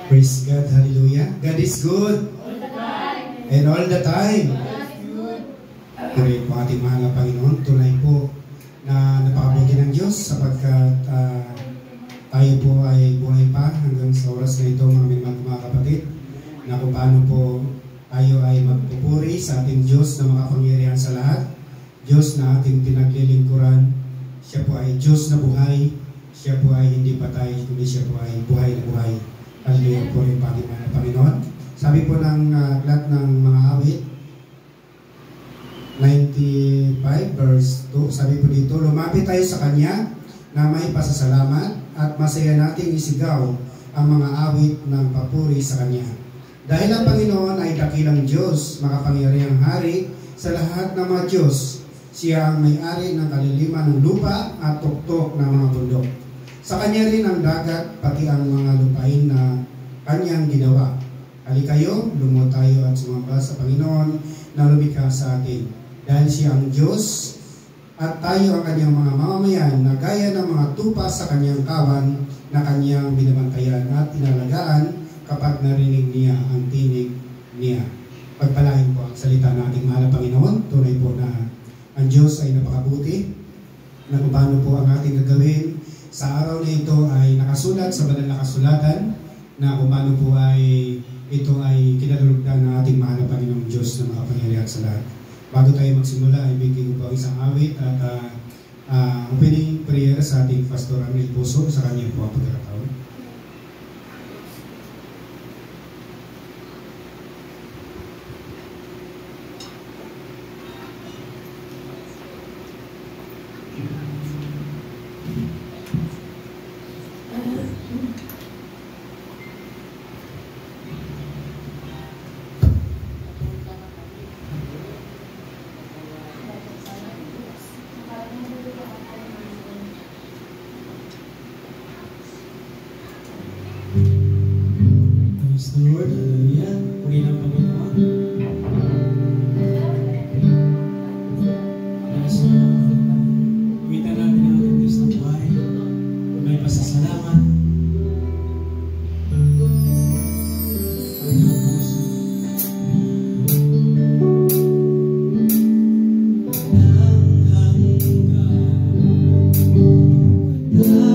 Praise God, hallelujah. God is good. All the time. And all the time. God is good. Purihin po ating mahal na Panginoon. Tunay po na napakabuti ng Diyos sapagkat tayo po ay buhay pa hanggang sa oras na ito, mga kapatid, na kung paano po tayo ay magpupuri sa ating Diyos na makapangyarihan sa lahat. Diyos na ating pinaglilingkuran. Siya po ay Diyos na buhay. Siya po ay hindi patay, kundi siya po ay buhay na buhay. Hallelujah po rin pati mga Panginoon. Sabi po ng aklat ng mga awit, 95 verse 2, sabi po dito, lumapit tayo sa Kanya na may pasasalamat at masaya nating isigaw ang mga awit ng papuri sa Kanya. Dahil ang Panginoon ay dakilang Diyos, makapangyarihang hari sa lahat ng mga Diyos. Siya ang may-ari ng kaliliman ng lupa at tuktok ng mga bundok. Sa Kanya rin ang dagat, pati ang mga lupain na Kanyang ginawa. Halikayo, lumuhod tayo at sumamba sa Panginoon na lumikha sa atin. Dahil Siya ang Diyos at tayo ang Kanyang mga mamamayan na gaya ng mga tupa sa Kanyang kawan na Kanyang binabantayan at inalagaan kapag narinig niya ang tinig niya. Pagpalain po ang salita ng ating mahal na Panginoon. Tunay po na ang Diyos ay napakabuti, na kung paano po ang ating gagawin sa araw na ito ay nakasulat sa banal na kasulatan, na kung paano po ay ito ay kinalulugdan ng ating mahal na Panginoong Diyos na makapangyarihan sa lahat. Bago tayo magsimula, ay bigyan ko po isang awit at opening prayer sa ating Pastor Amil Puso sa kanya po ang pagkakataon. Praise the Lord. Hallelujah. Puri ng Panginoon. Iwitan natin ang ating Diyos ng buhay. May pasasalamat. Ang iyong puso. Yeah.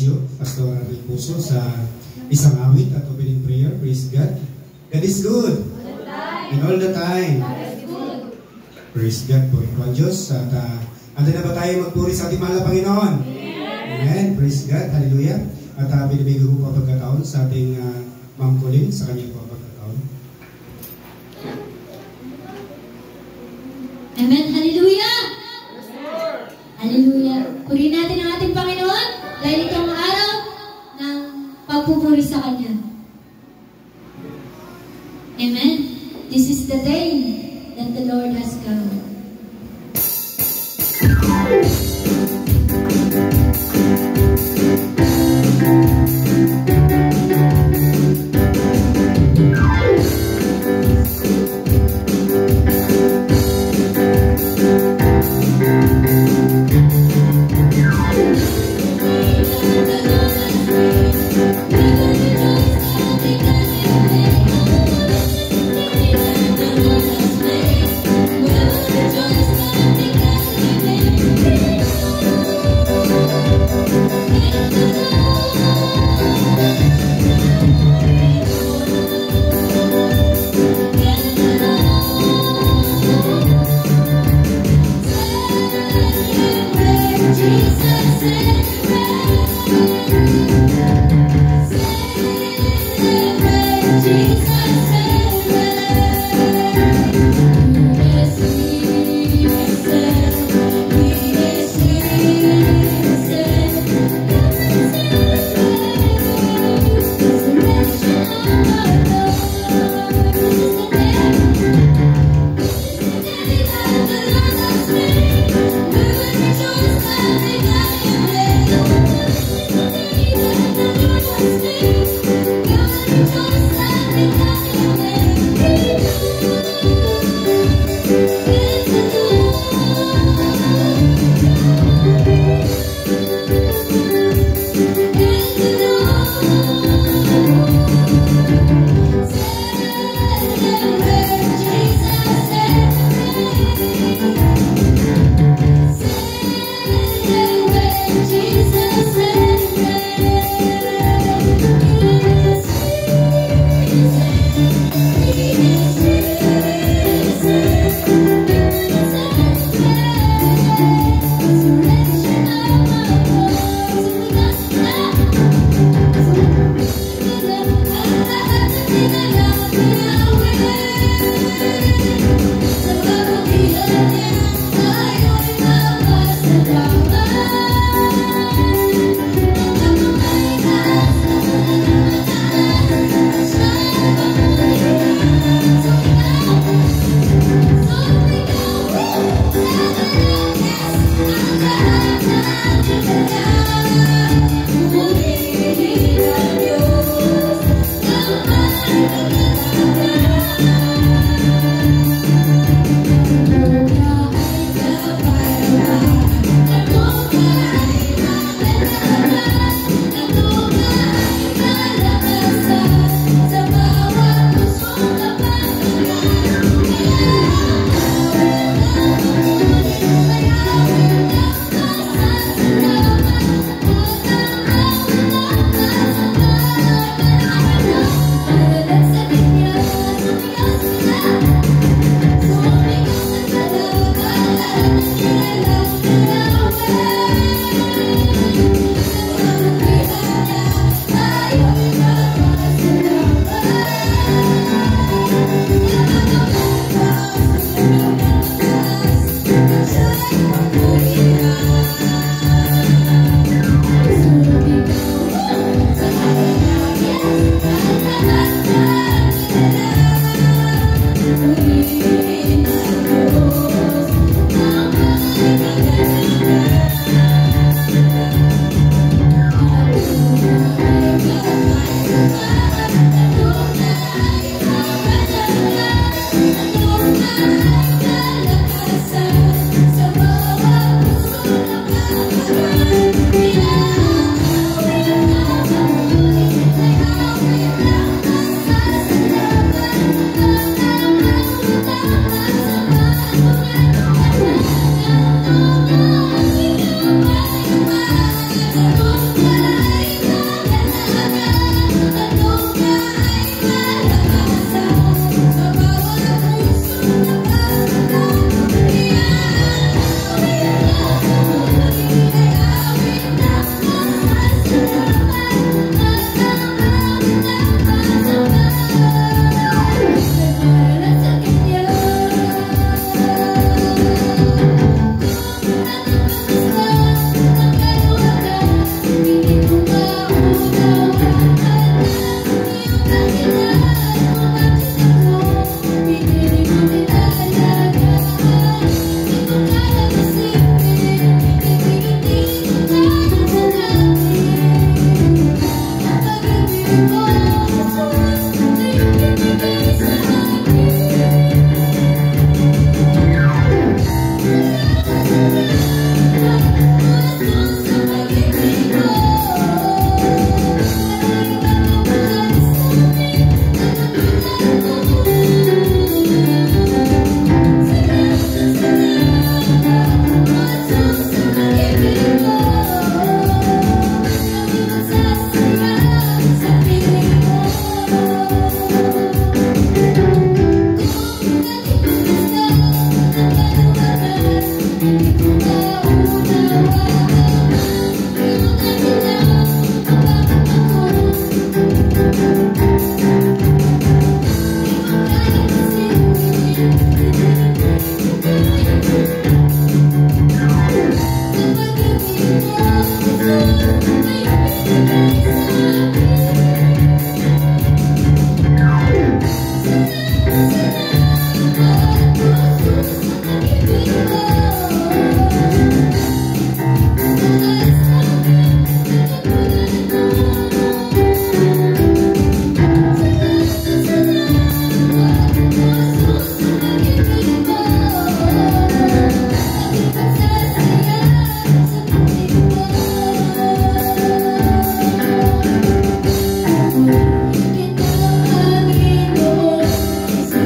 Ignacio, Pastor Arnel Puso sa isang awit at opening prayer. Praise God. God is good. And all the time. Praise God po ito ang Diyos. At ando na ba tayo magpuri sa ating mahal na Panginoon? Amen. Praise God. Hallelujah. At binibigay ko po ang pagkataon sa ating Ma'am Colleen sa kanyang po ang pagkataon. Amen. Hallelujah. Hallelujah. Purihin natin ang ating Panginoon dahil itong araw ng pagpupuri sa Kanya. Amen. This is the day that the Lord has come. Thank you.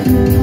Thank you.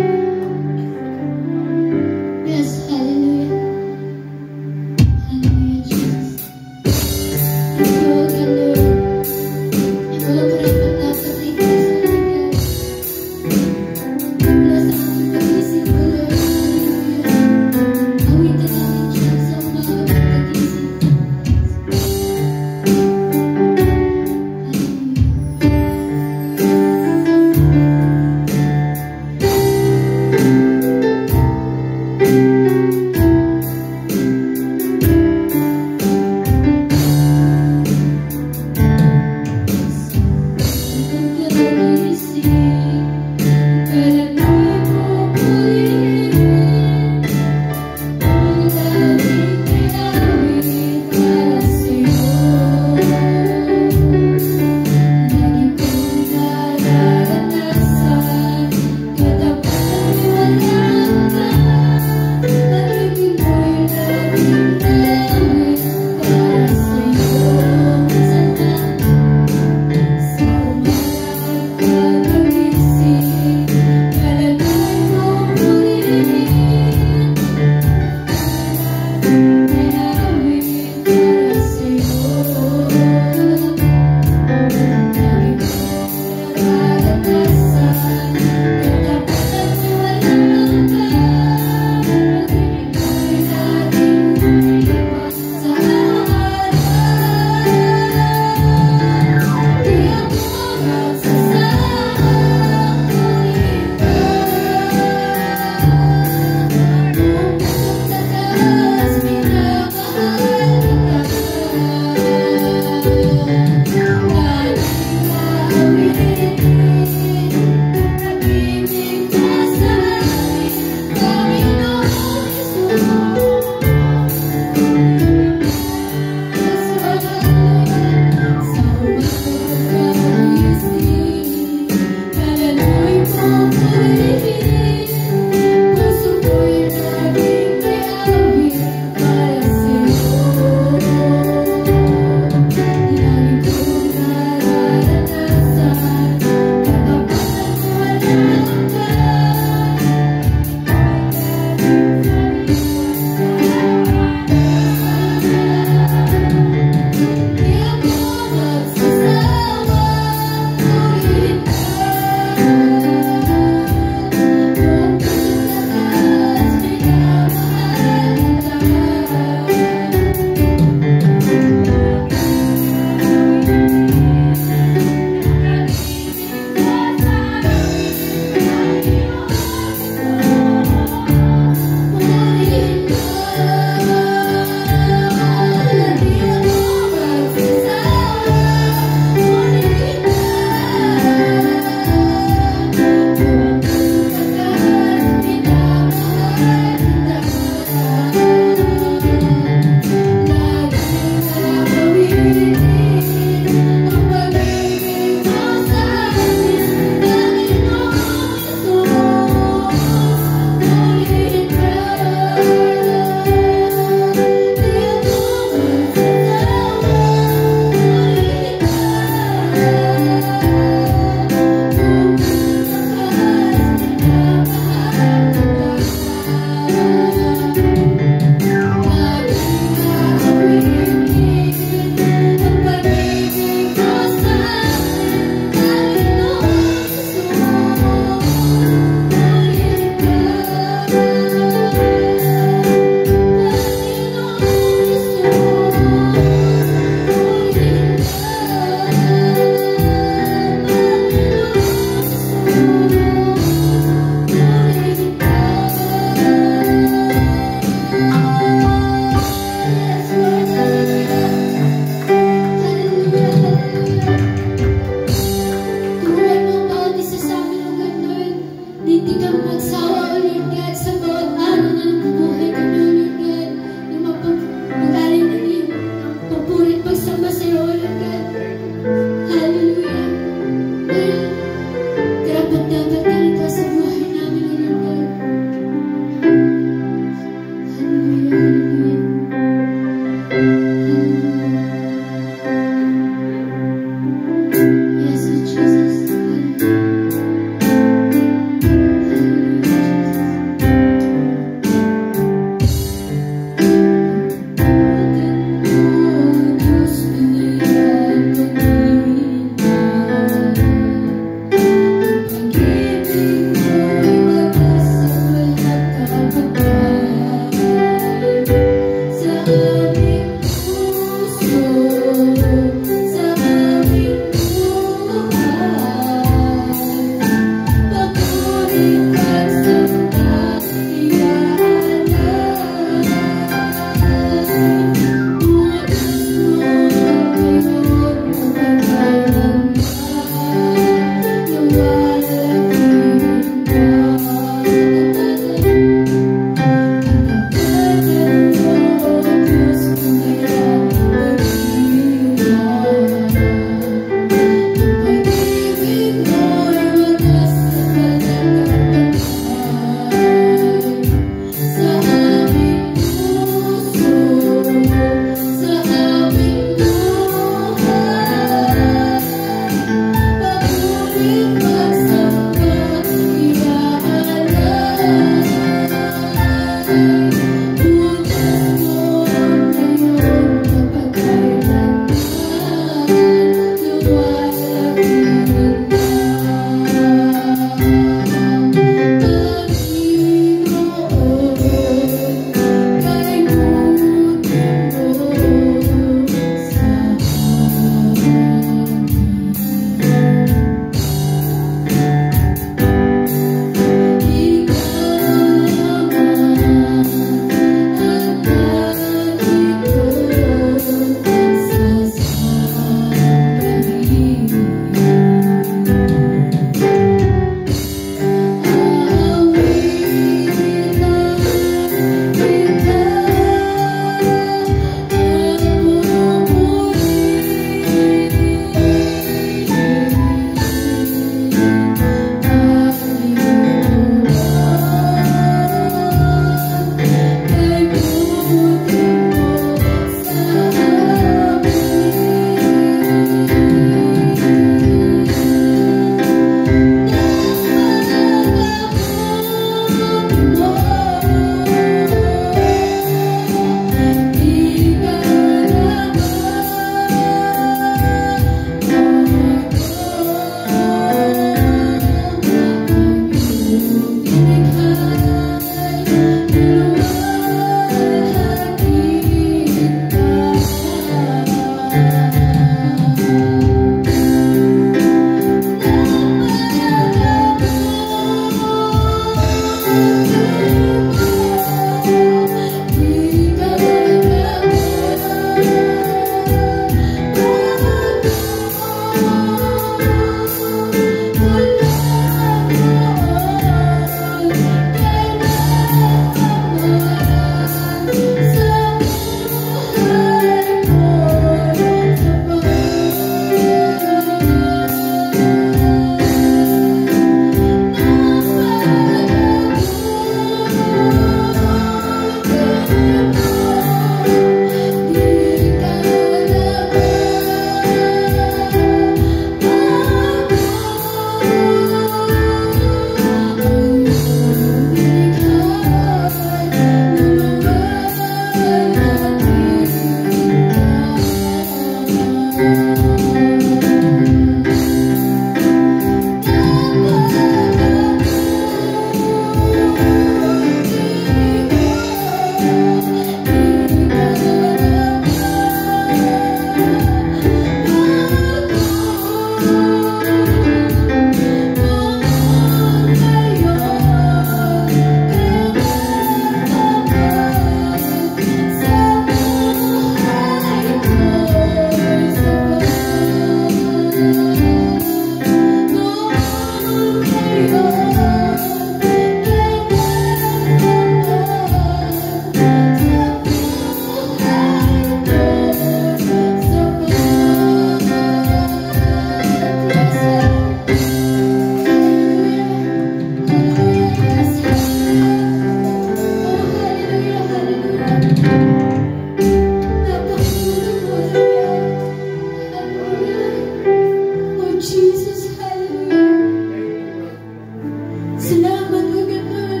Salamat, O God,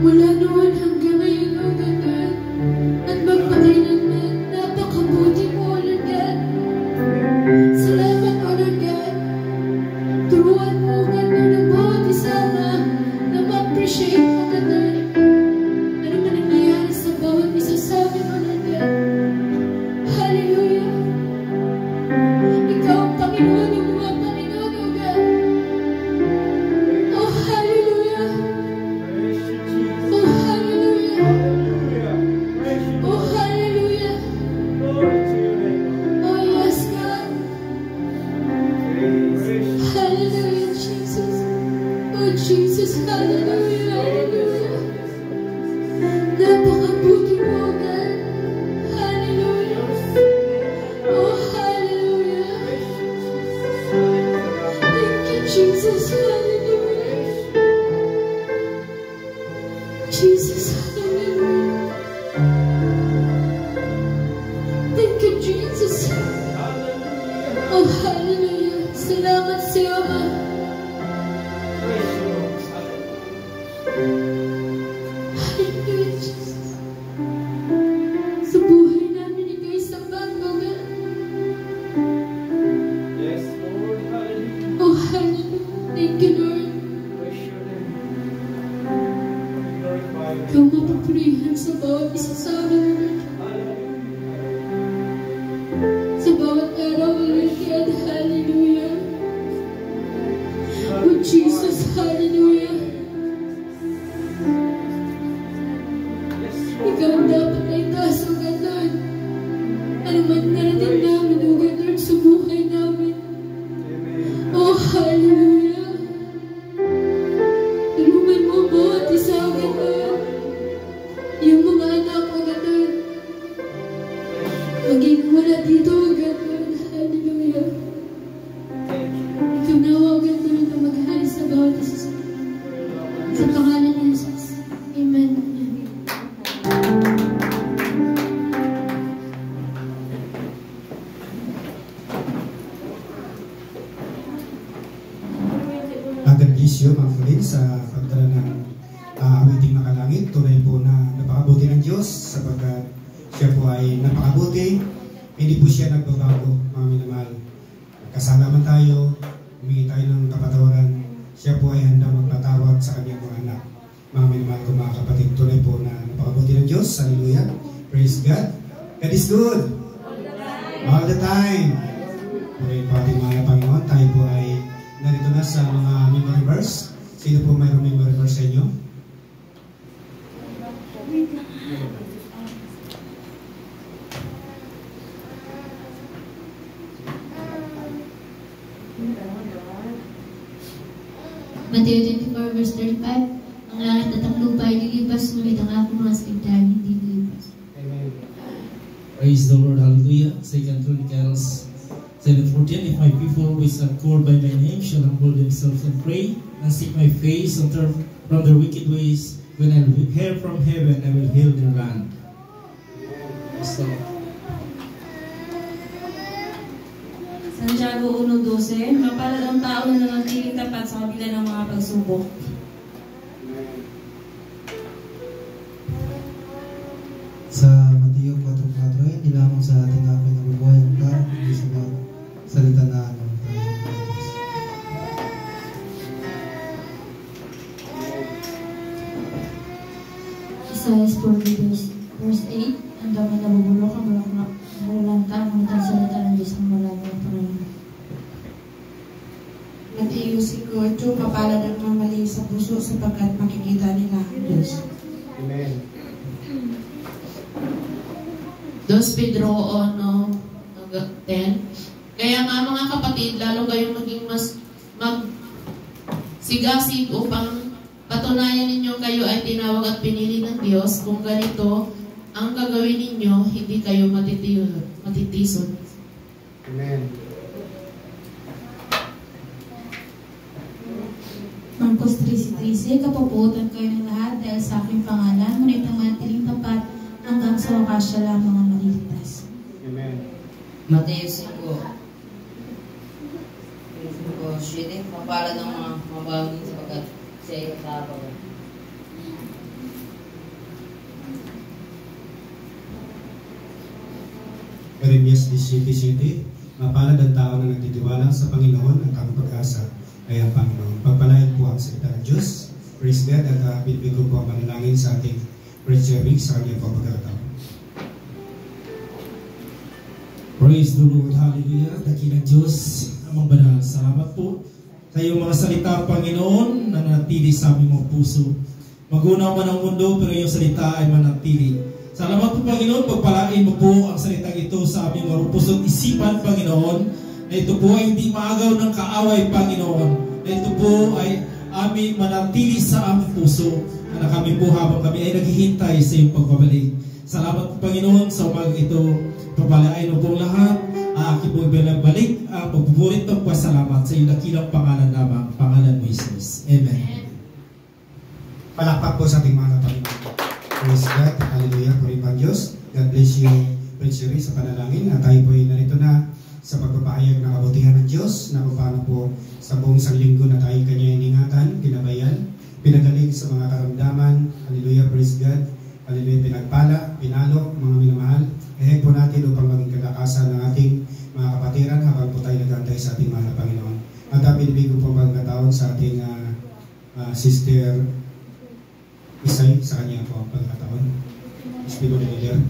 mula noon hanggang ngayon, O God, at magpakailanman, napakabuti mo, O Lord God. Salamat, O Lord God. Turuan mo, O God, ng bawat isama na ma-appreciate, O God, ano man ang nangyayari sa bawat isa sa amin, O Lord God. Hallelujah. Ikaw ang Panginoon ng mga Panginoon, O God. Oh, hallelujah. Oh, hallelujah. Oh, hallelujah. Oh, yes, God. Hallelujah, Jesus. Oh, Jesus, hallelujah, hallelujah. Napakabuti mo, God. Hallelujah. Oh, hallelujah. Thank you, Jesus, hallelujah. Jesus, hallelujah. Thank you, Jesus. Oh, hallelujah. Salamat sa iyo, Ama. Hallelujah, Jesus. Sa buhay namin, ikaw'y sapat, O God. Oh, hallelujah. Thank you, Lord. Ikaw mapapurihan sa bawat isa sa amin, Lord. Sa bawat araw, Lord God, hallelujah. Oh, Jesus, hallelujah. Ikaw ang dapat na itaas, O God, Lord. Ano man narating namin, O God, Lord, sa buhay namin. Oh, hallelujah. Tulungan mo bawat isa, O God, Lord. Yung mga anak, O God, Lord. Maging wala dito, O God, Lord. Hallelujah. Ikaw na, O God, Lord, na maghari sa bawat isa. Sa pangalan ni Jesus. Amen. Agradecio, Ma'am Flynn, sa pagdala ng awiting makalangit. Tunay po na napakabuti ng Diyos sapagkat siya po ay napakabuti. Hindi po siya nagbabago, mga minamahal. Kasala man tayo, humingi tayo ng kapatawaran. Siya po ay handang magpatawad sa kanyang mga anak. Mga minamahal ko, mga kapatid, tunay po na napakabuti ng Diyos. Hallelujah. Praise God. God is good. All the time. Okay po ating mga Panginoon, tayo po ay narito na sa mga memory verse. Sino po mayroong memory verse sa inyo? Mateo 24 verse 35. Ang langit at ang lupa ay lilipas, ngunit ang aking mga salita hindi lilipas. Amen. Praise the Lord, hallelujah. 2 Chronicles 7:14. If my people which are called by my name shall humble themselves and pray, and seek my face and turn from their wicked ways, when I will hear from heaven, I will heal their land. So, Santiago 1:12, mapalad ang tao na nanatiling tapat sa kabila ng mga pagsubok. Sa Mateo 4:4, hindi lamang sa ating aking nabubuhay ang tao, hindi sa mga salita na ano. Isaiah 40 verse 8. Ang dami nabubulok ang malanta, ngunit ang salita ng Diyos ang marami ang Panginoon. Mateo 5:8, mapalad ang mamali sa puso sapagkat makikita nila ang Diyos. Amen. 2 Pedro 1:10. Kaya nga mga kapatid, lalo kayong maging mas magsigasig upang patunayan ninyo kayo ay tinawag at pinili ng Diyos. Kung ganito ang gagawin ninyo, hindi kayo matitisod. Amen. Marcos 3:13, kapapuotan kayo ng lahat dahil sa aking pangalan, ngunit ang manatiling tapat hanggang sa wakas siya lamang ang maliligtas. Amen. Mateo 5:7, mapalad ang mga mabawin sapagkat sa iyong kabagan. Jeremias 17:7, mapalad ang tao na nagtitiwala sa Panginoon at ang pag-asa ay ang Panginoon. Pagpalain po ang salita ng Diyos. Praise God at bibigyan ko po ang manalangin sa ating preacher sa kanyang pagkakataon. Praise the Lord. Hallelujah. Dakilang Diyos, amang banal. Salamat po sa iyong mga salita, Panginoon, na nanatili sa aming mga puso. Magunaw man ang mundo, pero iyong salita ay manatili. Salamat po, Panginoon, pagpalain mo po ang salitang ito sa aming mga puso at isipan, Panginoon, na ito po ay hindi maagaw ng kaaway, Panginoon, na ito po ay aming manatili sa aming puso, na kami po habang kami ay naghihintay sa iyong pagbabalik. Salamat po, Panginoon, sa umaga ito. Pagpalain mo po lahat. Aking po ibalik ang pagbuburit ng pasalamat sa iyong dakilang pangalan lamang, pangalan mo, Jesus. Amen. Palakpak po sa ating mga Panginoon. Praise God. Hallelujah. Purihin ang Diyos. God bless you, Preacher sa panalangin. At tayo po ay narito na sa pagpapahayag ng kabutihan ng Diyos na kung paano po sa buong sanglinggo na tayo kanya iningatan, pinabayan, pinagaling sa mga karamdaman. Hallelujah. Praise God. Hallelujah. Pinagpala, pinalo, mga minamahal. Ehek po natin upang maging kalakasan ng ating mga kapatiran habang po tayo nagantay sa ating mahal na Panginoon. At binibig ko po pagkataon sa ating Sister Isay sa kanya po ang pagkataon. Espiritu de Leader.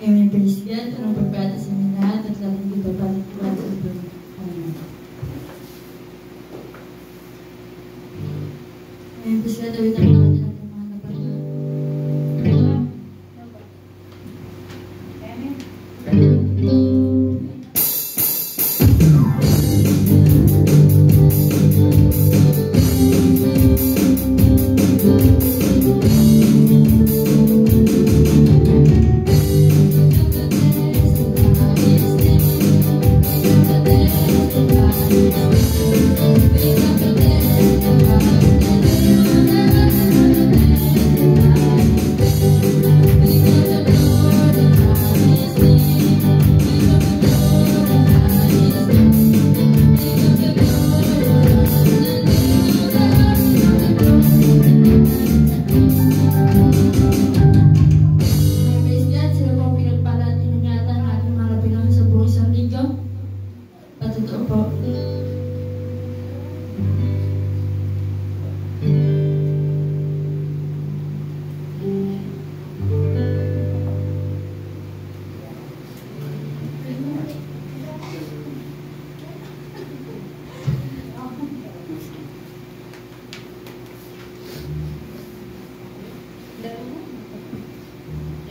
Amen. Praise God. Anong pagbata sa inyo lahat at lalong dito balik sa ibang Amen. Amen. Praise God. Awit ang mga natin ang mga napagod.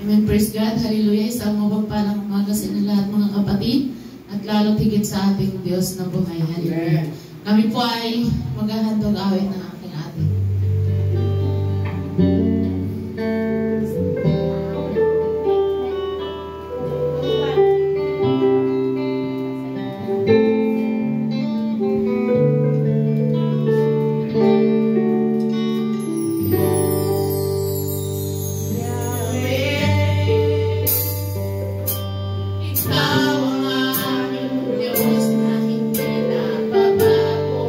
Amen. Praise God. Hallelujah. Isang mapagpalang umaga sa inyo lahat mga kapatid at lalo tigit sa ating Diyos na buhay. Hallelujah. Kami po ay maghahandog awit ng aking ate. Ikaw ang aming Diyos na hindi nababago.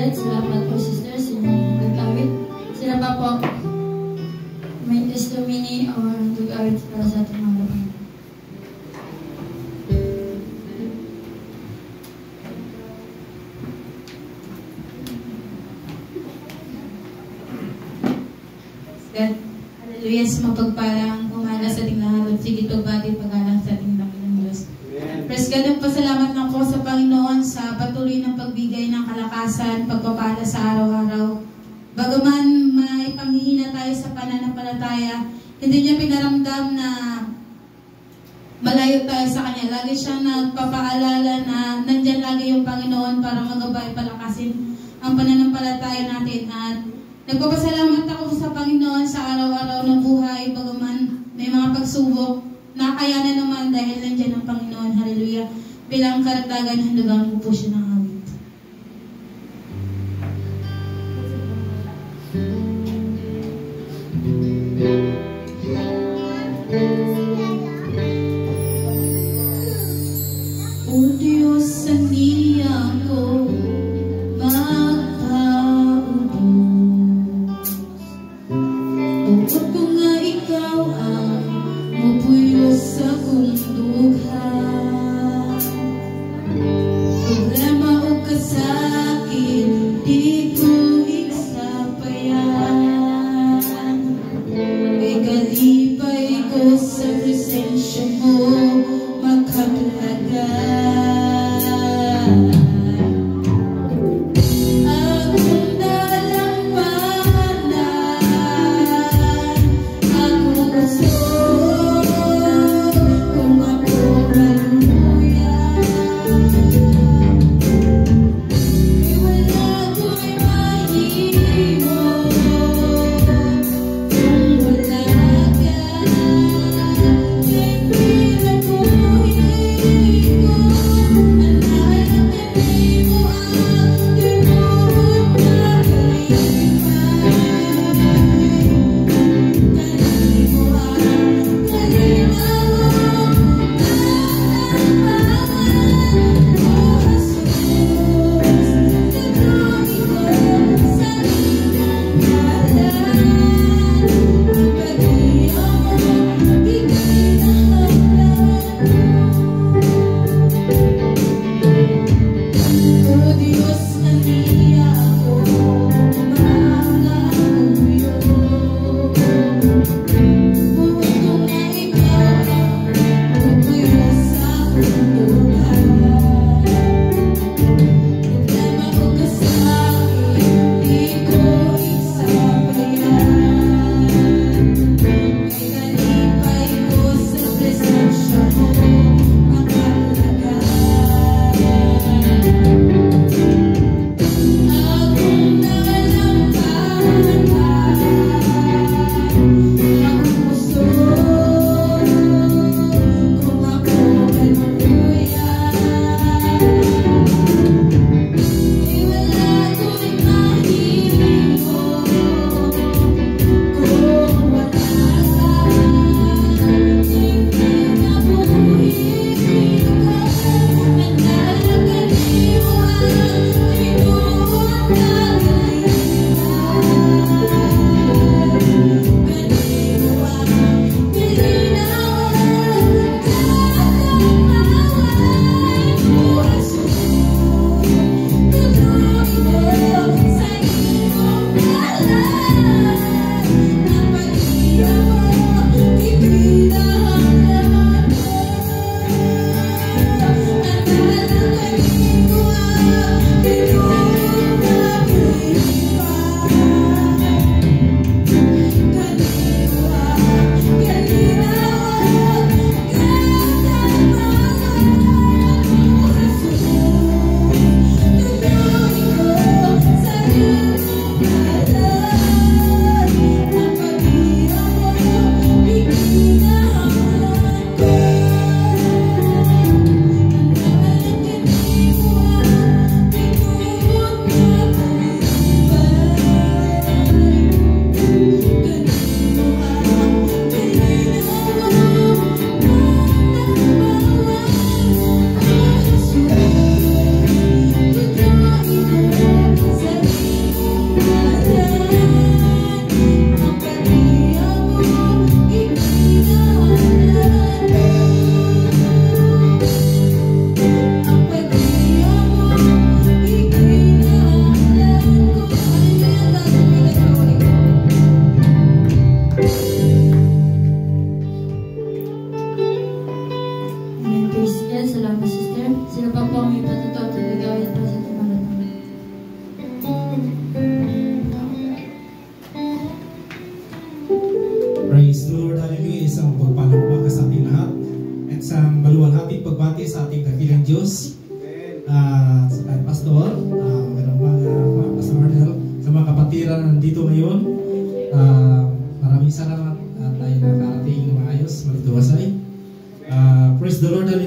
nag-awit. Salamat po, sister, sa inyong nag-awit. Sila pa po may testimony o nag-awit para sa ating mga kapatid. Hallelujah, sa mapagpalang umaga sa ating lahat. Sige ito bati pagalang sa ating Panginoon Diyos. Praise God, nagpasalamat lang po sa Panginoon sa patuloy ng pagbigay ng kalakasan, pagpapala sa araw-araw. Bagaman may panghihina tayo sa pananampalataya, hindi niya pinaramdam na malayo tayo sa Kanya. Lagi siya nagpapaalala na nandyan lagi yung Panginoon para magabay, palakasin ang pananampalataya natin. At nagpapasalamat ako sa Panginoon sa araw-araw ng buhay, bagaman may mga pagsubok, nakayanan naman dahil nandiyan ang Panginoon. Hallelujah. Bilang karagdagan, handagan ko po siya ng awit. O Diyos, sandiyan ko bukod ko nga ikaw ang mapuyos sa kong dugha. Problema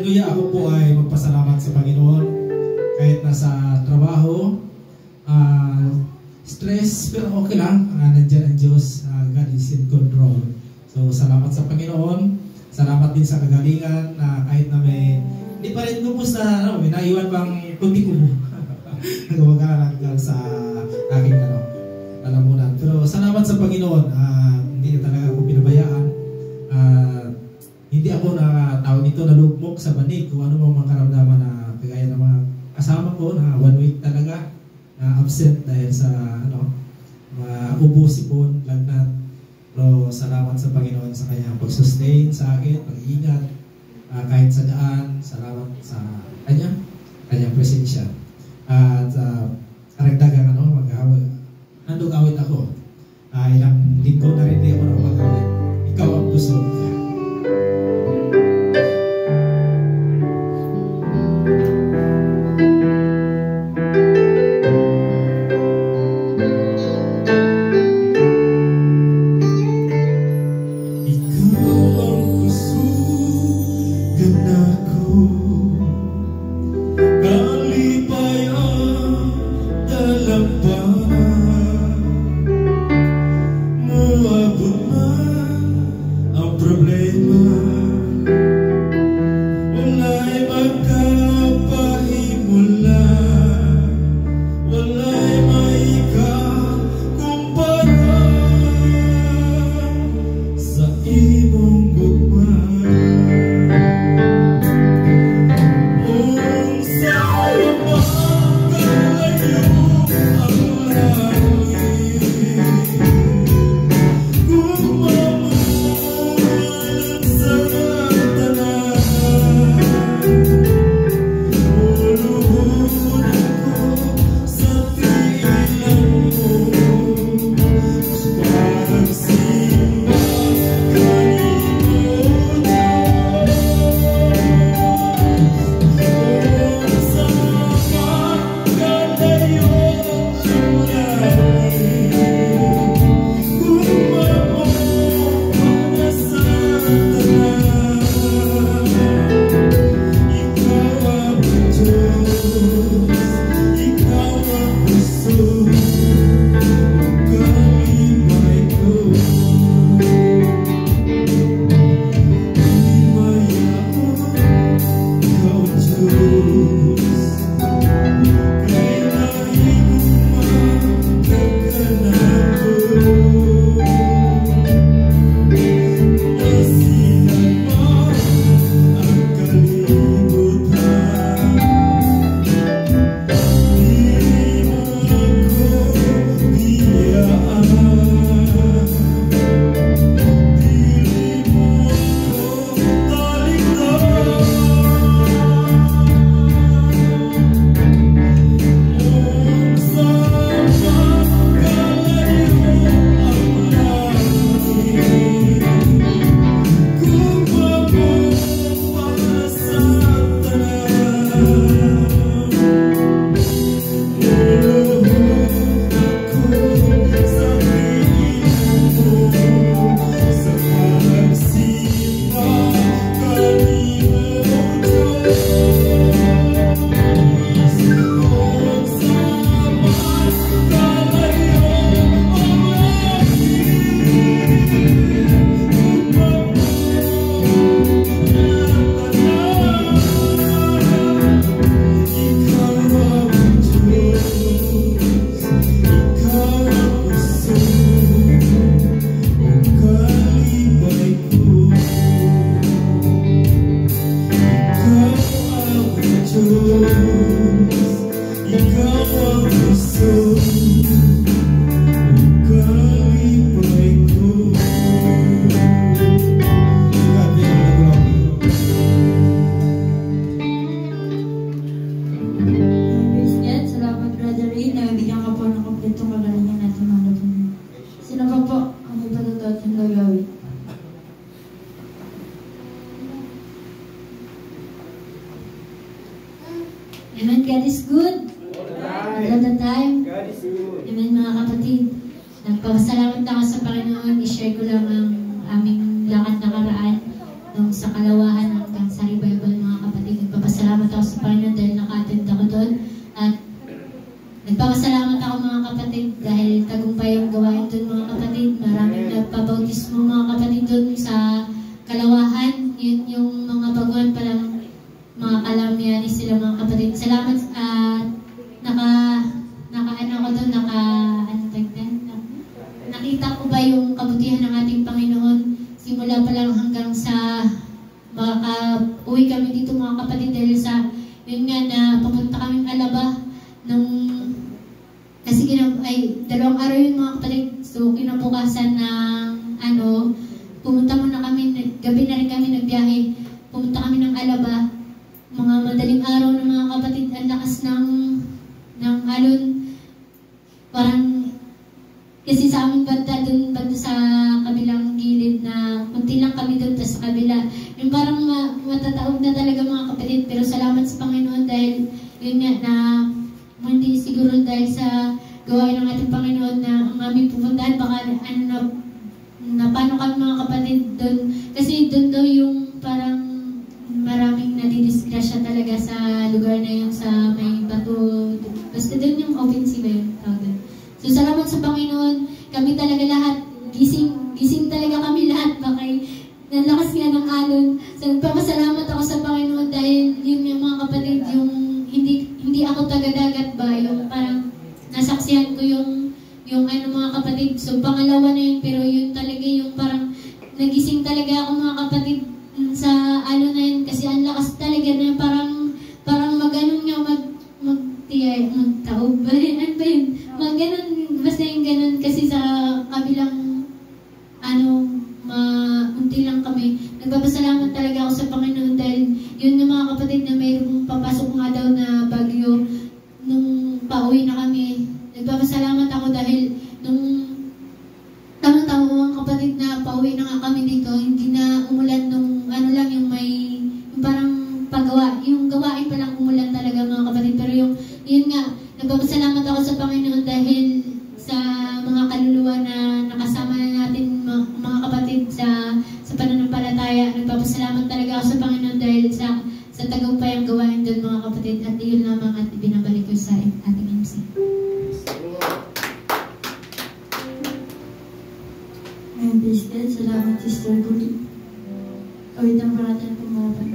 hallelujah, ako po ay magpasalamat sa Panginoon kahit nasa trabaho, stress, pero okay lang, nandiyan ang Diyos, God is in control. So salamat sa Panginoon, salamat din sa kagalingan na kahit na hindi pa rin lubos na, may naiwan bang kunti kubo. Nagawag-aral sa aking lalamunan. Pero salamat sa Panginoon, hindi na talaga ako pinabayaan. Hindi ako tawag nito nalugmok sa banig kung ano mga karamdaman na kagaya ng mga kasama ko na 1 week talaga absent dahil sa mga ubo, sipon, lagnat. Pero salamat sa Panginoon sa kanyang pag-sustain sa akin, pag-iingat, kahit sa daan. Salamat sa kanyang presensya. At karagdagan handog awit ako. Ilang linggo na rin ako ng mag-awit. Ikaw ang busog. Amen. God is good. All the time. Amen, mga kapatid. Nagpapasalamat ako sa Panginoon. I-share ko lang ang aming lakad na karaan nung sa Kalawahan hanggang sa revival, mga kapatid. Nagpapasalamat ako mga kapatid dahil tagumpay ang gawain doon mga kapatid. Maraming nagpabautismo mga kapatid doon sa Kalawahan. Yun yung mga baguhan pa lang mga Kalamianis sila mga kapatid. Salamat nakita ko ba yung kabutihan ng ating Panginoon simula pa lang hanggang sa uwi kami dito mga kapatid dahil sa yun nga na papunta kaming Alaba kasi 2 araw yun mga kapatid. So kinabukasan ng pumunta muna kami, gabi na rin kami nagbiyahe, pumunta kami ng Alaba, mga madaling araw ng mga kapatid. Ang lakas ng alon, parang kasi sa aming banda sa kabilang gilid na kunti lang kami doon, tapos sa kabila yung parang matataog na talaga mga kapatid. Pero salamat sa Panginoon dahil yun nga na hindi siguro dahil sa gawain ng ating Panginoon na ang aming pupuntahan baka paano kami mga kapatid doon, kasi doon daw yung parang maraming nadidisgrasya talaga sa lugar na yun, sa may bato, basta doon yung offensive ba yun tawag doon. So salamat sa Panginoon, kami talaga lahat gising talaga kami lahat bakay nalakas nga ng alon. So nagpapasalamat ako sa Panginoon dahil yun yung mga kapatid, yung hindi ako taga-dagat ba, yung parang nasaksihan ko yung mga kapatid. So pangalawa na yun, pero yun talaga yung parang nagising talaga ako mga kapatid sa alon na yun, kasi ang lakas talaga na parang mag-anon nga magtaob ba yun? Ano ba yun? Mag-ganon, basta yung ganon, kasi sa kabilang unti lang kami. Nagpapasalamat talaga ako sa Panginoon dahil yun yung mga kapatid na mayroong papasok nga daw na bagyo nung pauwi na kami. Nagpapasalamat ako dahil nung tamang-tama mga kapatid na pauwi na nga kami dito, hindi na umulan nung lang yung may yung parang paggawa, yung gawain pa lang umulan talaga mga kapatid. Pero yun nga, nagpapasalamat ako sa Panginoon dahil sa mga kaluluwa na nakasama na natin mga kapatid sa pananampalataya. Nagpapasalamat talaga ako sa Panginoon dahil sa tagumpay ang gawain doon mga kapatid. At yun lamang at binabalik ko sa ating MC. Ngayon, Biscuit, salamat Sister Guli. Kawitan pa natin kung marapan.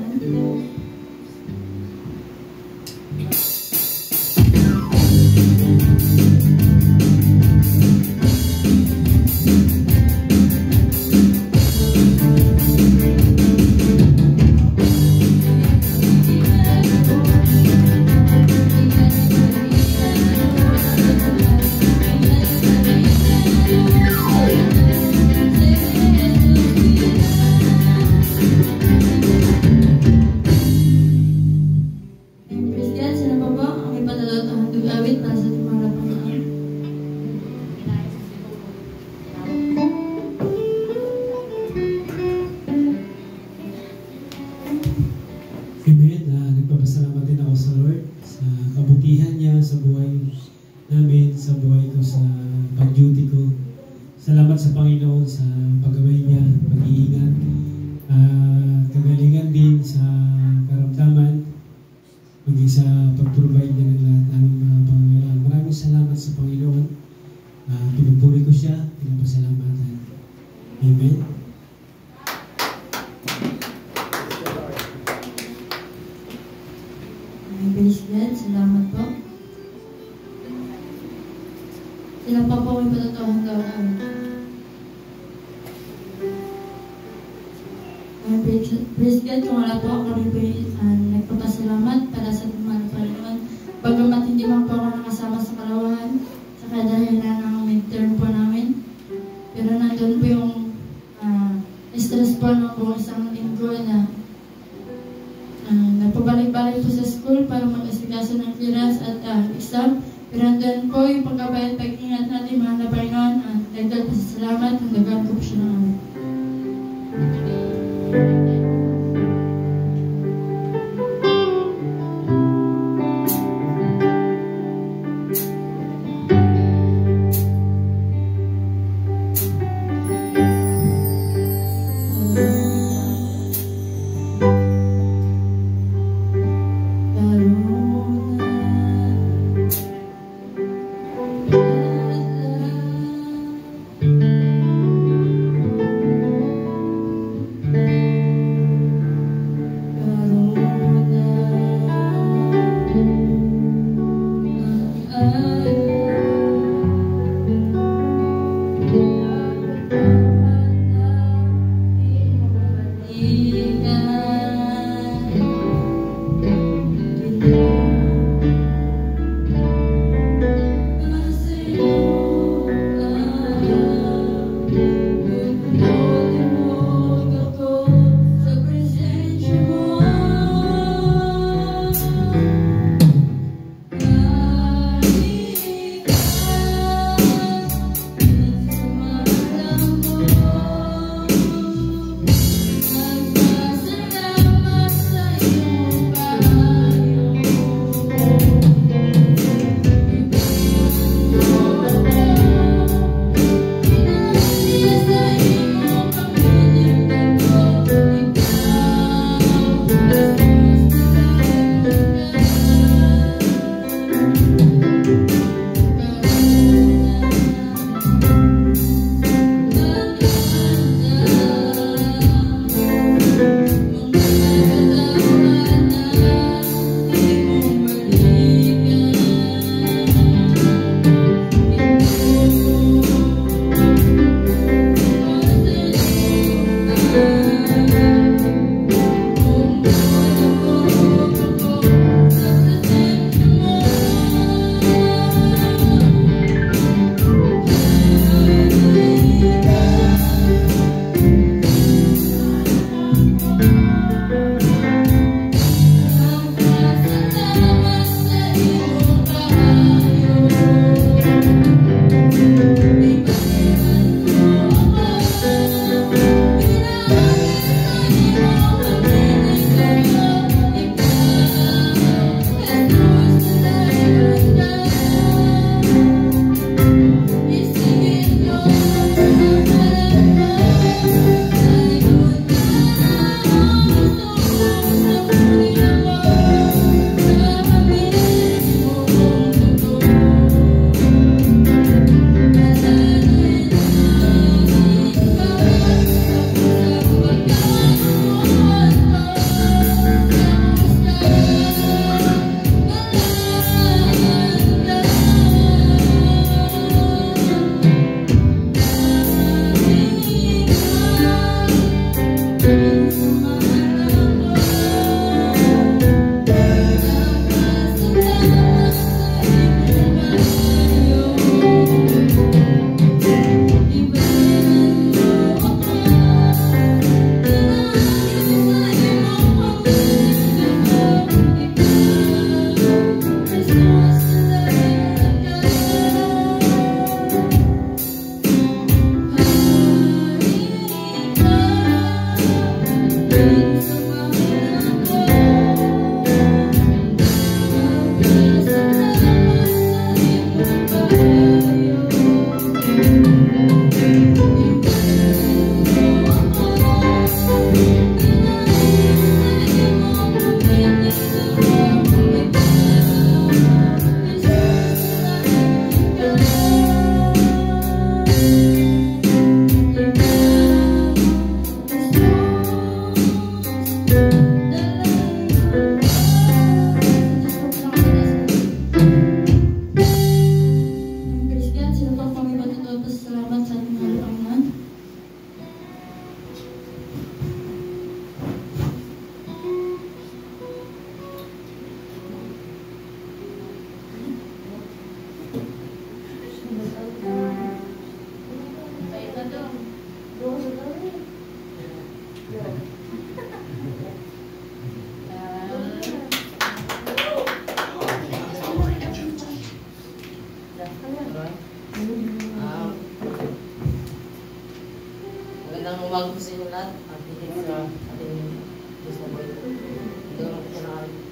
Nagpapasalamat din ako sa Lord sa kabutihan niya sa buhay namin, sa buhay ko, sa pag-duty ko. Salamat sa Panginoon sa paggabay niya, pag-iingat, kagalingan din sa karamdaman, maging sa pag-provide niya ng lahat aming mga pangangailangan. Maraming salamat sa Panginoon. Pinupuri ko siya, pinapasalamatan. Amen. Praise God, salamat po. Sila pa po may patatoong gawin. Praise God, kung wala po kami po nagpapasalamat para sa tumang Panginoon. Bagamat hindi man po ako nakasama sa Kalawahan, sa kadahilan ng midterm po namin. Pero nandun po yung stress po ng buong isang linggo na nagpabalik-balik po sa school para mag-asikaso ng clearance at exam. Pero andun po yung pagkabayan, pag-ingat natin mga na Panginoon. Dagdag po sa salamat, hanggang ko po siya ng amin. Magandang umaga po sa inyo lahat. At higit sa ating Diyos na buhay. Hindi ko lang po siya nakakita.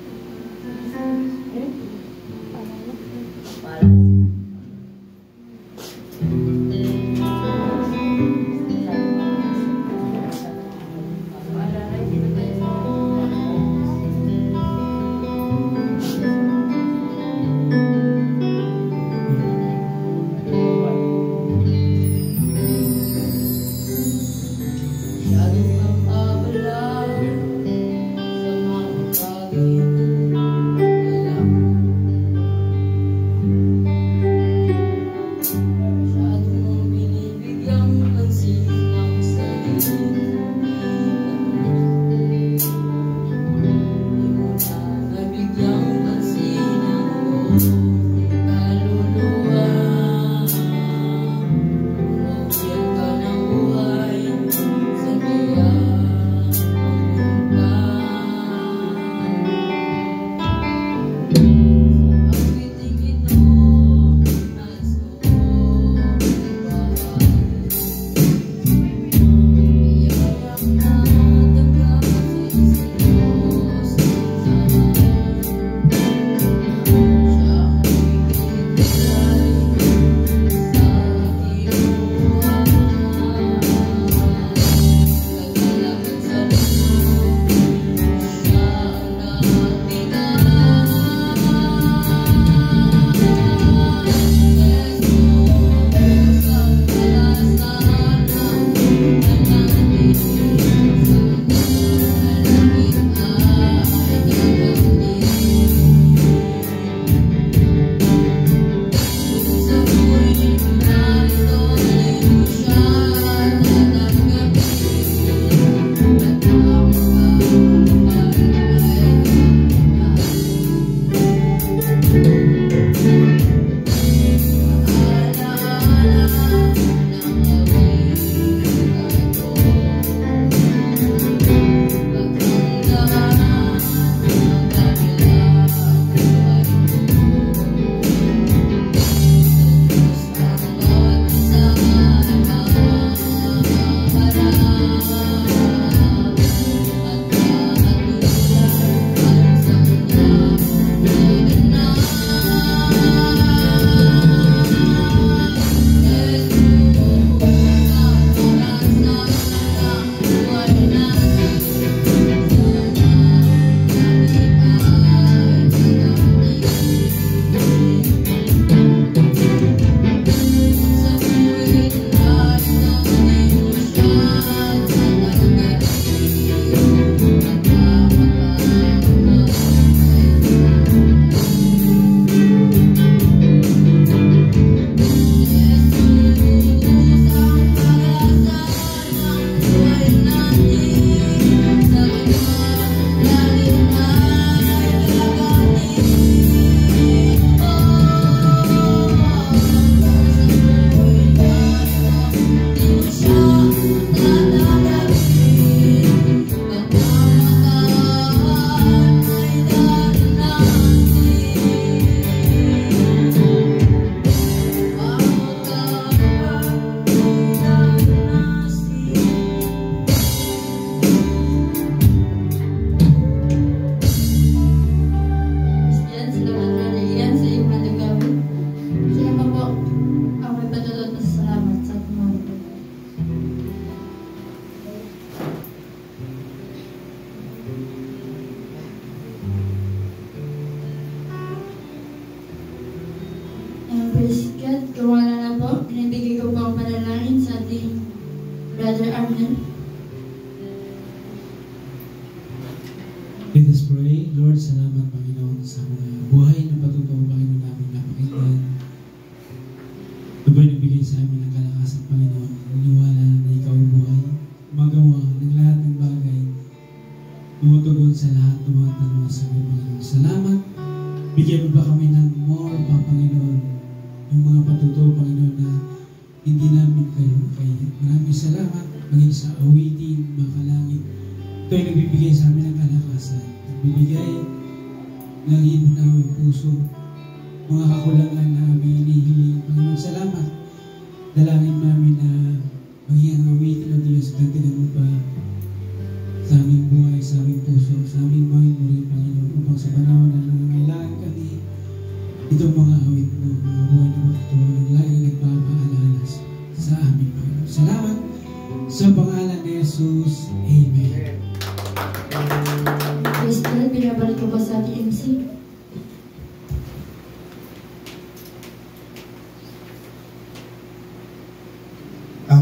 Praise God, kawala na po. Pinibigay ko po ang panalangin sa ating Brother Arnel. Let us pray. Lord, salamat Panginoon sa mga buhay na patutuo Panginoon namin napakinggan. Ito ba'y nagbigay sa amin ng kalakasan Panginoon, niniwala na ikaw ang buhay, magawa ng lahat ng bagay, tumutugon sa lahat ng mga tanong sa iyo Panginoon. Salamat. Bigyan mo ba kami ng more pa Panginoon, yung mga patutuo Panginoon na hindi namin kayo kaya. Maraming salamat, maging sa awitin, mga kalangit. Ito ay nagbibigay sa amin ng kalakasan, nagbibigay ng hinunawang puso, mga kakulangan na aming hinihiling dalangin namin na maging ang awitin ng Diyos dagdagan mo pa sa aming buhay, sa aming puso, sa aming mga muri, Panginoon, upang sa panahon na nangangailangan kami itong mga awit mo, mga buhay na matutuwa, lagi nagpapaalala sa amin, Panginoon. Salamat sa pangalan ni Jesus. Amen. Praise God, binabalik ko pa sa ating MC.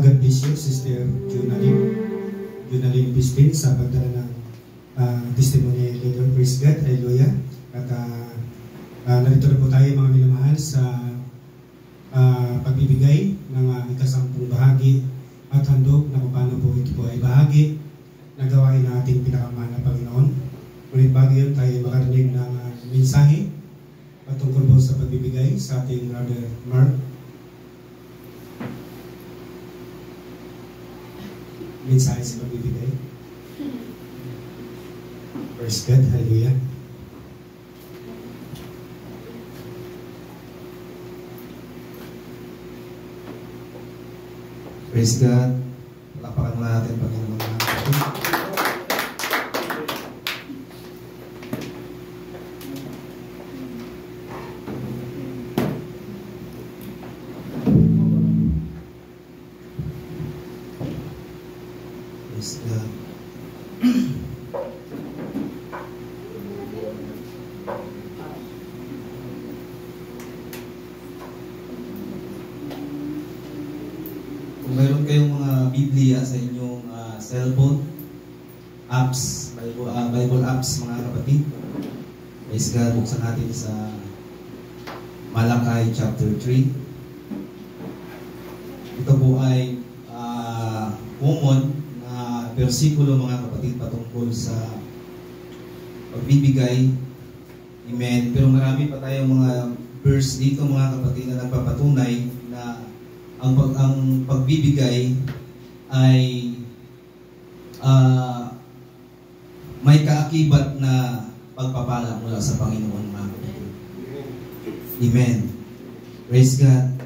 God bless you, Sister Junalyn Bispin sa pagdala ng testimony leader. Praise God, hallelujah. At narito na po tayo mga minamahal sa pagbibigay ng ikasampung bahagi at handog na kung paano po ito po ay bahagi na gawain ng ating pinakamahal na Panginoon. Ngunit bago yun tayo makarinig ng mensahe patungkol po sa pagbibigay sa ating Brother Mark. Mensahe sa pagbibigay. Praise God, hallelujah. Praise God. Palapakan mo natin Panginoon natin. Praise God. Kung mayroon kayong mga Biblia sa inyong cellphone, apps, Bible apps mga kapatid, praise God, buksan natin sa Malakay chapter 3. Ito po ay common na versikulo mga kapatid patungkol sa pagbibigay. Amen. Pero marami pa tayong mga verse dito mga kapatid na nagpapatunay na ang pagbibigay ay may kaakibat na pagpapala mula sa Panginoon mga kapatid. Amen. Praise God.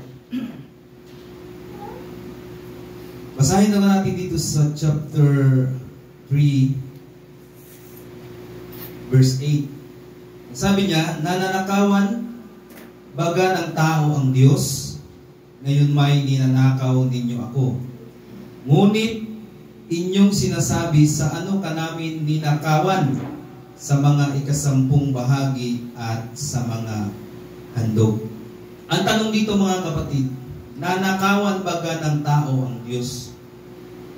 Basahin naman natin dito sa chapter 3 verse 8. Sabi niya, nananakawan baga ng tao ang Diyos, ngayon may ninanakaw ninyo ako. Ngunit inyong sinasabi, sa ano ka namin ninakawan? Sa mga ikasampung bahagi at sa mga handog. Ang tanong dito mga kapatid, nanakawan baga ng tao ang Diyos?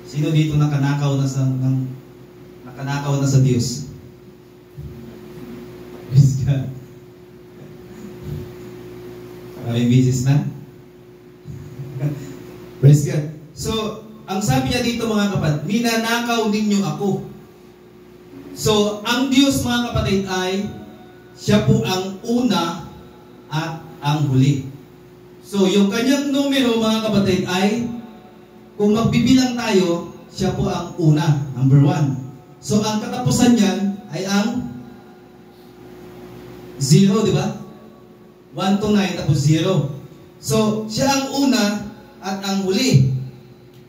Sino dito nakanakaw na sa Diyos? Praise God. Maraming bisis na? Praise God. So, ang sabi niya dito mga kapatid, ninanakaw ninyo ako. So, ang Diyos mga kapatid ay siya po ang una at ang huli. So, yung kanyang numero mga kapatid ay, kung magbibilang tayo, siya po ang una, number 1. So, ang katapusan niyan ay ang 0, di ba? 1 to 9 tapos 0. So, siya ang una at ang huli.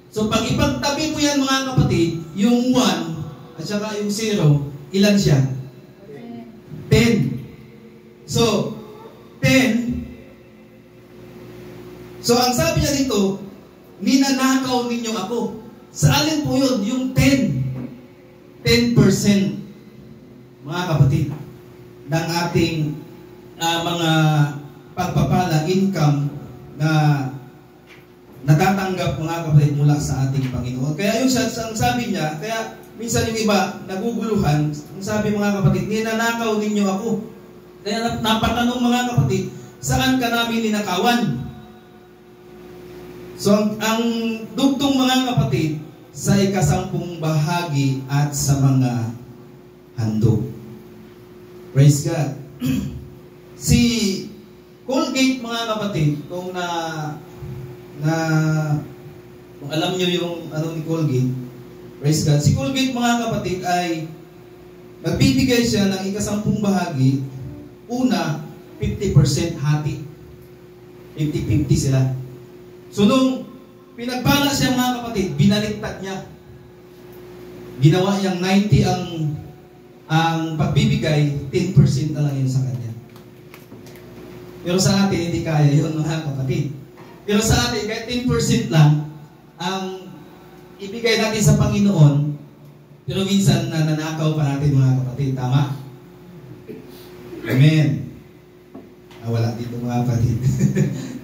So, pag ipagtabi mo yan mga kapatid, yung 1 at saka yung 0, ilan siya? 10. So, 10. So, ang sabi niya dito, ninanakaw ninyo ako. Sa alin po yun? Yung 10%, mga kapatid, ng ating mga pagpapala, income na natatanggap mga kapatid mula sa ating Panginoon. Kaya yung sabi niya, kaya minsan yung iba naguguluhan, ang sabi mga kapatid, ninanakaw ninyo ako. Kaya napatanong mga kapatid, saan ka namin ninakawan? So ang dugtong mga kapatid, sa ikasampung bahagi at sa mga handog. Praise God. Si Colgate mga kapatid, kung kung alam nyo yung ano ni Colgate, praise God, si Colgate mga kapatid ay nagbibigay siya ng ikasampung bahagi. Una, 50% hati. 50-50 sila. So nung pinagpala siya mga kapatid, binaliktad niya. Ginawa niyang 90 ang pagbibigay, 10% na lang yun sa kanya. Pero sa atin, hindi kaya yun mga kapatid. Pero sa atin, kahit 10% lang ang ibigay natin sa Panginoon, pero minsan nananakaw pa natin mga kapatid. Tama? Amen. Wala dito mga kapatid.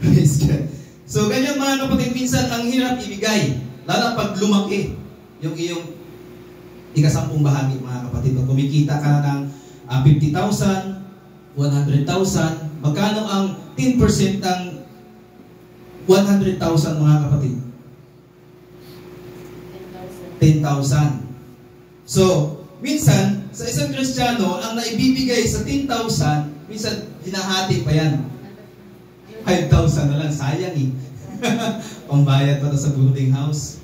Praise God. So, ganyan mga kapatid, minsan ang hirap ibigay. Lalo pag lumaki yung iyong ika-10 bahagi mga kapatid. Pag kumikita ka ng 50,000, 100,000, magkano ang 10% ng 100,000 mga kapatid? 10,000. So, minsan, sa isang Kristiyano, ang naibibigay sa 10,000, minsan, hinahati pa yan. 5,000 na lang, sayang eh. Pambayad pa to sa boarding house.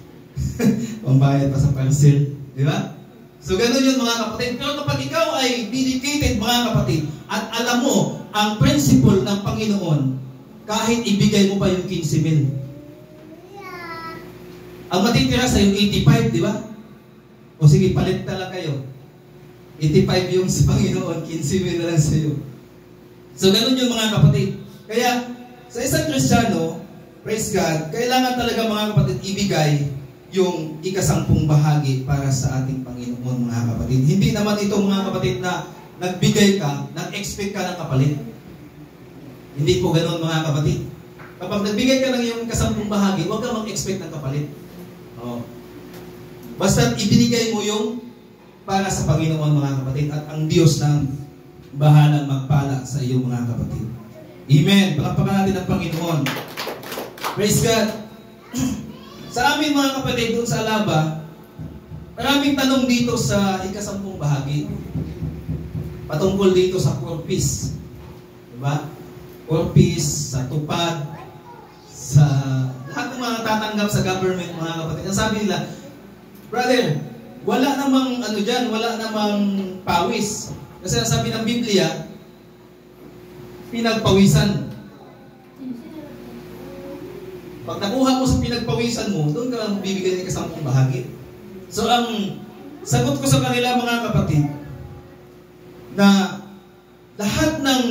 Pambayad pa sa parcel. Di ba? So, ganun yun mga kapatid. Pero kapag ikaw ay dedicated mga kapatid, at alam mo, ang principle ng Panginoon, kahit ibigay mo pa yung 15,000. Ang matitira sa yung 85, di ba? O sige, palit na lang kayo. 85 yung sa Panginoon, 15,000 na lang sa iyo. So, ganun yung mga kapatid. Kaya, sa isang Kristiyano, praise God, kailangan talaga mga kapatid ibigay yung ika-10 bahagi para sa ating Panginoon mga kapatid. Hindi naman ito mga kapatid na nagbigay ka, nag-expect ka ng kapalit. Hindi po ganoon mga kapatid. Kapag nagbigay ka ng iyong ika-10 bahagi, huwag ka mag-expect ng kapalit. Oh. Basta ibinigay mo yung para sa Panginoon mga kapatid at ang Diyos nang bahalang magpala sa iyo mga kapatid. Amen. Palakpakan natin ang Panginoon. Praise God. Sa amin mga kapatid, doon sa Alaba, maraming tanong dito sa ika-10 bahagi. Patungkol dito sa corpus. Diba? Corpus, sa tupad, sa lahat ng mga tatanggap sa government mga kapatid. Ang sabi nila, brother, wala namang dyan, wala namang pawis. Kasi ang sabi ng Biblia, pinagpawisan. Pag nakuha mo sa pinagpawisan mo, doon ka bibigyan ng ika-10 bahagi. So ang sagot ko sa kanila mga kapatid, na lahat ng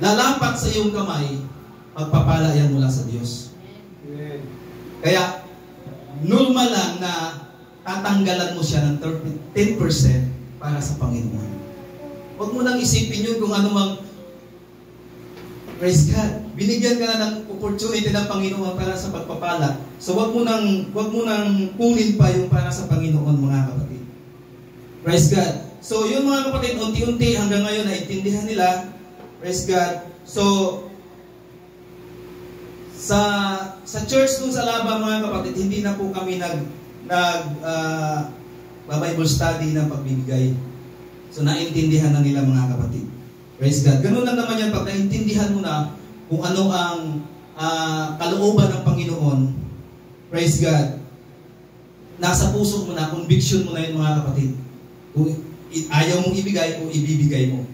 lalapat sa iyong kamay, magpapala yan mula sa Diyos. Kaya, normal lang na tatanggalan mo siya ng 10% para sa Panginoon. Huwag mo nang isipin yun kung anumang praise God. Binigyan ka na ng opportunity ng Panginoon para sa pagpapala. So huwag mo nang kunin pa yung para sa Panginoon mga kapatid. Praise God. So yun mga kapatid, unti-unti hanggang ngayon naintindihan nila. Praise God. So sa church dun sa Alaba mga kapatid, hindi na po kami Bible study ng pagbibigay. So naintindihan na nila mga kapatid. Praise God. Ganun lang naman yan pag naintindihan mo na kung ano ang kalooban ng Panginoon. Praise God. Nasa puso mo na, conviction mo na yun mga kapatid. Kung ayaw mong ibigay o ibibigay mo.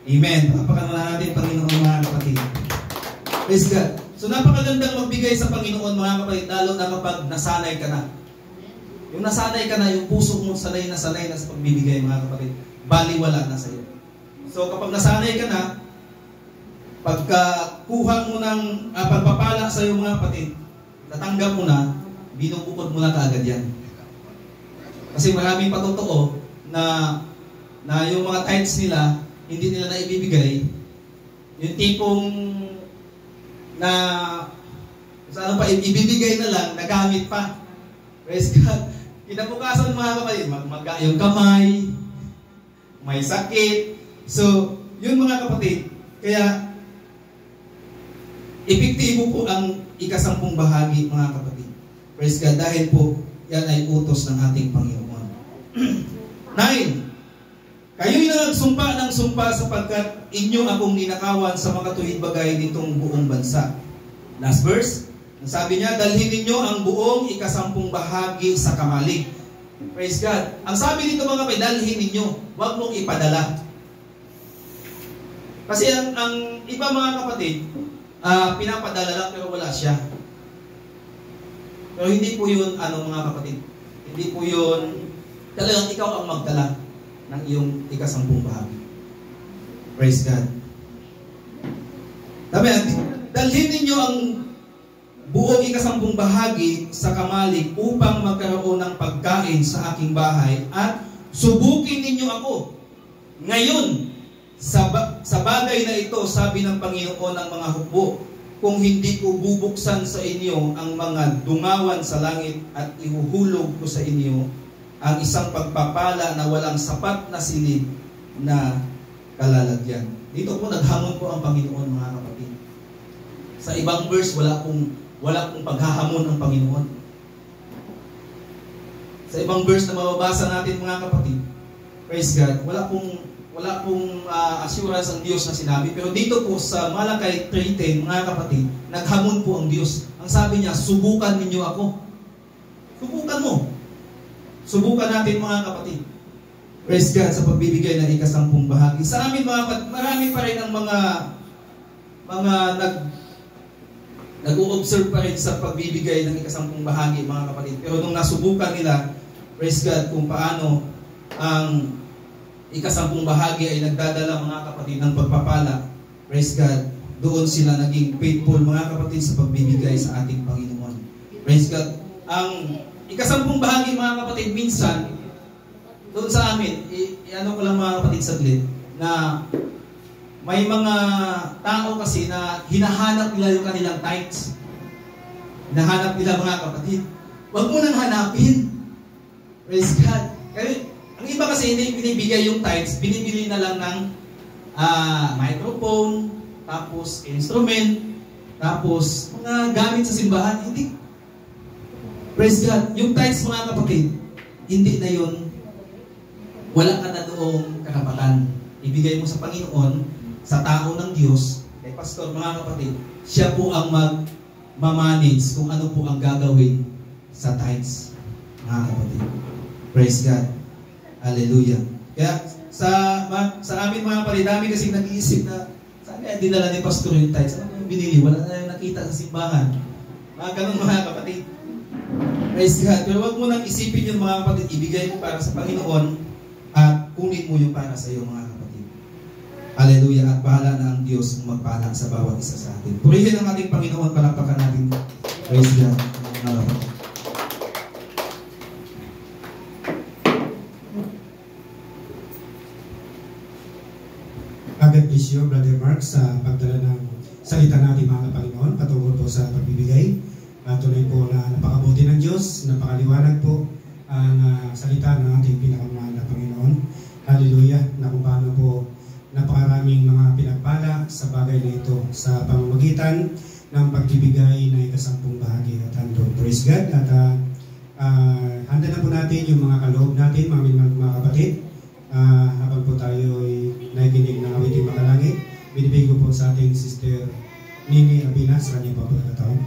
Amen. Pagpakan na natin Panginoon mga kapatid. Praise God. So napakagandang magbigay sa Panginoon mga kapatid, lalo na kapag nasanay ka na. Yung nasanay ka na, yung puso mo sanay na sa pagbibigay mga kapatid, baliwala na sa iyo. So kapag nasanay ka na, pagkakuha mo ng pagpapala sa iyo mga kapatid, natanggap mo na, binubukod mo na kaagad yan. Kasi maraming patotoo na yung mga tithes nila, hindi nila na ibibigay. Yung tipong na saan pa, ibibigay na lang, nagamit pa. Praise God. Kinabukasan mga kapatid, yung kamay, may sakit. So, yun mga kapatid, kaya epektibo po ang ika-10 bahagi mga kapatid. Praise God, dahil po yan ay utos ng ating Panginoon. 9. Kayo'y nagsumpa ng sumpa sapagkat inyo akong ninakawan sa mga tuwid bagay nitong buong bansa. Last verse, sabi niya, dalhin ninyo ang buong ika-10 bahagi sa kamali. Praise God. Ang sabi dito mga kapatid, dalhin ninyo, huwag mong ipadala. Kasi ang iba mga kapatid, pinapadala lang pero wala siya. Pero hindi po yun, mga kapatid, hindi po yun, talagang ikaw ang magdala ng iyong ikasampung bahagi. Praise God. Dalhin ninyo ang buong ikasampung bahagi sa kamalig upang magkaroon ng pagkain sa aking bahay at subukin ninyo ako. Ngayon, sa bagay na ito, sabi ng Panginoon ng mga hukbo, kung hindi ko bubuksan sa inyo ang mga dungawan sa langit at ihuhulog ko sa inyo ang isang pagpapala na walang sapat na silid na kalalagyan. Dito po naghamon po ang Panginoon, mga kapatid. Sa ibang verse, wala pong paghahamon ng Panginoon. Sa ibang verse na mababasa natin, mga kapatid, praise God, wala pong assurance ang Diyos na sinabi. Pero dito po sa Malakay 3:10, mga kapatid, naghamon po ang Diyos. Ang sabi niya, subukan ninyo ako. Subukan mo. Subukan natin, mga kapatid. Praise God sa pagbibigay ng ikasampung bahagi. Sa amin, mga kapatid, marami pa rin ang mga nag-o-observe pa rin sa pagbibigay ng ikasampung bahagi, mga kapatid. Pero nung nasubukan nila, praise God, kung paano ang ikasampung bahagi ay nagdadala, mga kapatid, ng pagpapala, praise God, doon sila naging faithful, mga kapatid, sa pagbibigay sa ating Panginoon. Praise God. Ang ikasampung bahagi, mga kapatid, minsan, doon sa amin, ko lang, mga kapatid, saglit, na may mga tao kasi na hinahanap nila yung kanilang tithes. Hinahanap nila, mga kapatid. Huwag mo nang hanapin. Praise God. Kaya, ang iba kasi hindi binibigay yung tithes, binibili na lang ng microphone, tapos instrument, tapos mga gamit sa simbahan. Hindi. Praise God. Yung tithes, mga kapatid, hindi na yun, wala ka na doong karapatan. Ibigay mo sa Panginoon, sa tao ng Diyos, kay pastor, mga kapatid, siya po ang mag-manage kung ano po ang gagawin sa tithes, mga kapatid. Praise God. Hallelujah. Kaya sa amin, mga kapatid, dami kasi nag-iisip na saan kaya dinala ni pastor yung tithes? Ano yung binili? Wala na yung nakita sa simbahan. Mga ganun, mga kapatid. Praise God. Pero wag mo nang isipin yung, mga kapatid, ibigay mo para sa Panginoon at kunin mo yung para sa iyo, mga kapatid. Hallelujah. At bahala na ang Diyos magpala sa bawat isa sa atin. Purihin ang ating Panginoon, palakpakan natin. Praise God. God bless you, Brother Mark, sa pagdala ng salita natin, mga Panginoon, patungkol po sa pagbibigay. Tuloy po na napakabuti ng Diyos, napakaliwanag po ang salita ng ating pinakamahal na Panginoon. Hallelujah. Na kung paano po napakaraming mga pinagpala sa bagay na ito sa pamamagitan ng pagbibigay ng ikasampung bahagi at handog. Praise God. At handa na po natin yung mga kaloob natin, mga kapatid. Habang po tayo ay nakikinig ng awiting makalangit, binibigay ko po sa ating Sister Nini Abina sa kanyang pagkakataon.